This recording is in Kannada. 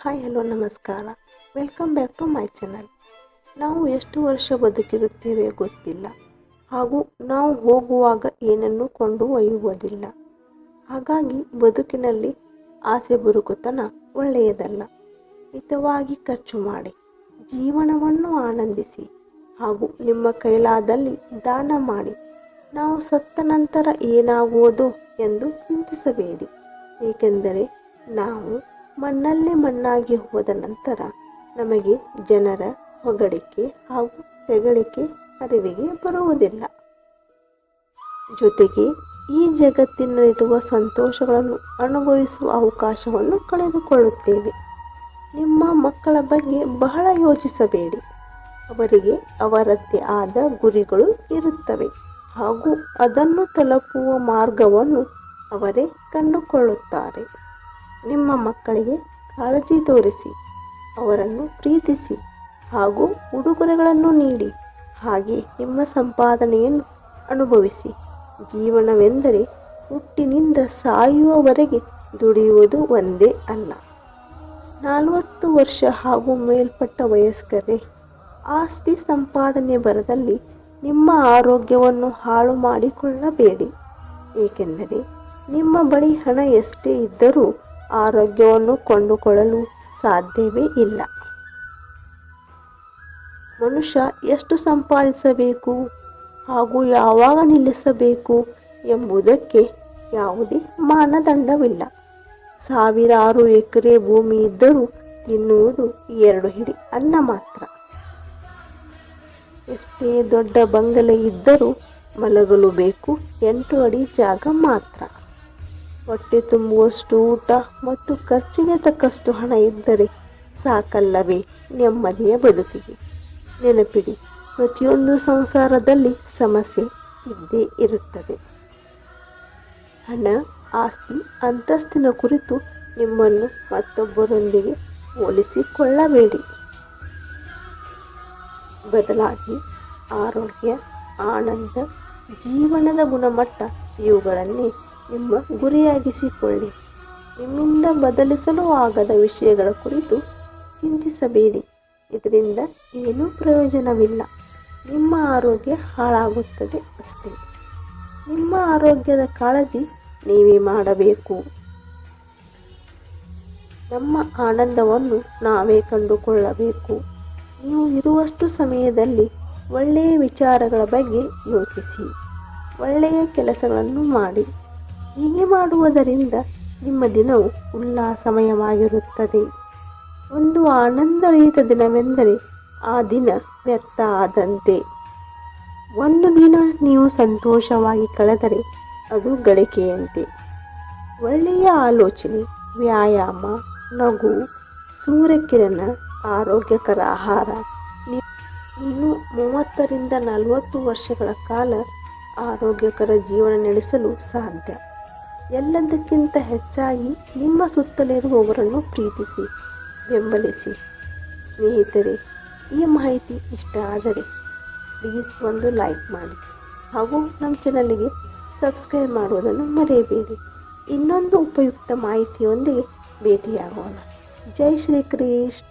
ಹಾಯ್ ಹಲೋ ನಮಸ್ಕಾರ. Welcome back to my channel. ನಾವು ಎಷ್ಟು ವರ್ಷ ಬದುಕಿರುತ್ತೇವೆ ಗೊತ್ತಿಲ್ಲ, ಹಾಗೂ ನಾವು ಹೋಗುವಾಗ ಏನನ್ನು ಕೊಂಡು ಒಯ್ಯುವುದಿಲ್ಲ. ಹಾಗಾಗಿ ಬದುಕಿನಲ್ಲಿ ಆಸೆ ಬುರುಕುತನ ಒಳ್ಳೆಯದಲ್ಲ. ಮಿತವಾಗಿ ಖರ್ಚು ಮಾಡಿ ಜೀವನವನ್ನು ಆನಂದಿಸಿ, ಹಾಗೂ ನಿಮ್ಮ ಕೈಲಾದಲ್ಲಿ ದಾನ ಮಾಡಿ. ನಾವು ಸತ್ತ ನಂತರ ಏನಾಗುವುದು ಎಂದು ಚಿಂತಿಸಬೇಡಿ, ಏಕೆಂದರೆ ನಾವು ಮಣ್ಣಲ್ಲೇ ಮಣ್ಣಾಗಿ ಹೋದ ನಂತರ ನಮಗೆ ಜನರ ಹೊಗಳಿಕೆ ಹಾಗೂ ತೆಗಳಿಕೆ ಅರಿವಿಗೆ ಬರುವುದಿಲ್ಲ. ಜೊತೆಗೆ ಈ ಜಗತ್ತಿನಲ್ಲಿರುವ ಸಂತೋಷಗಳನ್ನು ಅನುಭವಿಸುವ ಅವಕಾಶವನ್ನು ಕಳೆದುಕೊಳ್ಳುತ್ತೇವೆ. ನಿಮ್ಮ ಮಕ್ಕಳ ಬಗ್ಗೆ ಬಹಳ ಯೋಚಿಸಬೇಡಿ. ಅವರಿಗೆ ಅವರದ್ದೇ ಆದ ಗುರಿಗಳು ಇರುತ್ತವೆ, ಹಾಗೂ ಅದನ್ನು ತಲುಪುವ ಮಾರ್ಗವನ್ನು ಅವರೇ ಕಂಡುಕೊಳ್ಳುತ್ತಾರೆ. ನಿಮ್ಮ ಮಕ್ಕಳಿಗೆ ಕಾಳಜಿ ತೋರಿಸಿ, ಅವರನ್ನು ಪ್ರೀತಿಸಿ, ಹಾಗೂ ಉಡುಗೊರೆಗಳನ್ನು ನೀಡಿ. ಹಾಗೆ ನಿಮ್ಮ ಸಂಪಾದನೆಯನ್ನು ಅನುಭವಿಸಿ. ಜೀವನವೆಂದರೆ ಹುಟ್ಟಿನಿಂದ ಸಾಯುವವರೆಗೆ ದುಡಿಯುವುದು ಒಂದೇ ಅಲ್ಲ. 40 ವರ್ಷ ಹಾಗೂ ಮೇಲ್ಪಟ್ಟ ವಯಸ್ಕರೇ, ಆಸ್ತಿ ಸಂಪಾದನೆ ಬರದಲ್ಲಿ ನಿಮ್ಮ ಆರೋಗ್ಯವನ್ನು ಹಾಳು ಮಾಡಿಕೊಳ್ಳಬೇಡಿ, ಏಕೆಂದರೆ ನಿಮ್ಮ ಬಳಿ ಹಣ ಎಷ್ಟೇ ಇದ್ದರೂ ಆರೋಗ್ಯವನ್ನು ಕೊಂಡುಕೊಳ್ಳಲು ಸಾಧ್ಯವೇ ಇಲ್ಲ. ಮನುಷ್ಯ ಎಷ್ಟು ಸಂಪಾದಿಸಬೇಕು ಹಾಗೂ ಯಾವಾಗ ನಿಲ್ಲಿಸಬೇಕು ಎಂಬುದಕ್ಕೆ ಯಾವುದೇ ಮಾನದಂಡವಿಲ್ಲ. ಸಾವಿರಾರು ಎಕರೆ ಭೂಮಿ ಇದ್ದರೂ ತಿನ್ನುವುದು 2 ಹಿಡಿ ಅನ್ನ ಮಾತ್ರ. ಎಷ್ಟೇ ದೊಡ್ಡ ಬಂಗಲೆ ಇದ್ದರೂ ಮಲಗಲು ಬೇಕು 8 ಅಡಿ ಜಾಗ ಮಾತ್ರ. ಹೊಟ್ಟೆ ತುಂಬುವಷ್ಟು ಊಟ ಮತ್ತು ಖರ್ಚಿಗೆ ತಕ್ಕಷ್ಟು ಹಣ ಇದ್ದರೆ ಸಾಕಲ್ಲವೇ ನೆಮ್ಮದಿಯ ಬದುಕಿಗೆ. ನೆನಪಿಡಿ, ಪ್ರತಿಯೊಂದು ಸಂಸಾರದಲ್ಲಿ ಸಮಸ್ಯೆ ಇದ್ದೇ ಇರುತ್ತದೆ. ಹಣ, ಆಸ್ತಿ, ಅಂತಸ್ತಿನ ಕುರಿತು ನಿಮ್ಮನ್ನು ಮತ್ತೊಬ್ಬರೊಂದಿಗೆ ಹೋಲಿಸಿಕೊಳ್ಳಬೇಡಿ. ಬದಲಾಗಿ ಆರೋಗ್ಯ, ಆನಂದ, ಜೀವನದ ಗುಣಮಟ್ಟ ಇವುಗಳನ್ನೇ ನಿಮ್ಮ ಗುರಿಯಾಗಿಸಿಕೊಳ್ಳಿ. ನಿಮ್ಮಿಂದ ಬದಲಿಸಲು ಆಗದ ವಿಷಯಗಳ ಕುರಿತು ಚಿಂತಿಸಬೇಡಿ. ಇದರಿಂದ ಏನೂ ಪ್ರಯೋಜನವಿಲ್ಲ. ನಿಮ್ಮ ಆರೋಗ್ಯ ಹಾಳಾಗುತ್ತದೆ ಅಷ್ಟೇ. ನಿಮ್ಮ ಆರೋಗ್ಯದ ಕಾಳಜಿ ನೀವೇ ಮಾಡಬೇಕು. ನಮ್ಮ ಆನಂದವನ್ನು ನಾವೇ ಕಂಡುಕೊಳ್ಳಬೇಕು. ನೀವು ಇರುವಷ್ಟು ಸಮಯದಲ್ಲಿ ಒಳ್ಳೆಯ ವಿಚಾರಗಳ ಬಗ್ಗೆ ಯೋಚಿಸಿ, ಒಳ್ಳೆಯ ಕೆಲಸಗಳನ್ನು ಮಾಡಿ. ಹೀಗೆ ಮಾಡುವುದರಿಂದ ನಿಮ್ಮ ದಿನವು ಉಲ್ಲಾಸಮಯವಾಗಿರುತ್ತದೆ. ಒಂದು ಆನಂದರಹಿತ ದಿನವೆಂದರೆ ಆ ದಿನ ವ್ಯರ್ಥ ಆದಂತೆ. ಒಂದು ದಿನ ನೀವು ಸಂತೋಷವಾಗಿ ಕಳೆದರೆ ಅದು ಗಳಿಕೆಯಂತೆ. ಒಳ್ಳೆಯ ಆಲೋಚನೆ, ವ್ಯಾಯಾಮ, ನಗು, ಸೂರ್ಯಕಿರಣ, ಆರೋಗ್ಯಕರ ಆಹಾರ. ಇನ್ನು 30 ರಿಂದ 40 ವರ್ಷಗಳ ಕಾಲ ಆರೋಗ್ಯಕರ ಜೀವನ ನಡೆಸಲು ಸಾಧ್ಯ. ಎಲ್ಲದಕ್ಕಿಂತ ಹೆಚ್ಚಾಗಿ ನಿಮ್ಮ ಸುತ್ತಲಿರುವವರನ್ನು ಪ್ರೀತಿಸಿ, ಬೆಂಬಲಿಸಿ. ಸ್ನೇಹಿತರೆ, ಈ ಮಾಹಿತಿ ಇಷ್ಟ ಆದರೆ ಪ್ಲೀಸ್ ಒಂದು ಲೈಕ್ ಮಾಡಿ, ಹಾಗೂ ನಮ್ಮ ಚಾನಲ್ಗೆ ಸಬ್ಸ್ಕ್ರೈಬ್ ಮಾಡುವುದನ್ನು ಮರೆಯಬೇಡಿ. ಇನ್ನೊಂದು ಉಪಯುಕ್ತ ಮಾಹಿತಿಯೊಂದಿಗೆ ಭೇಟಿಯಾಗೋಣ. ಜೈ ಶ್ರೀ ಕೃಷ್ಣ.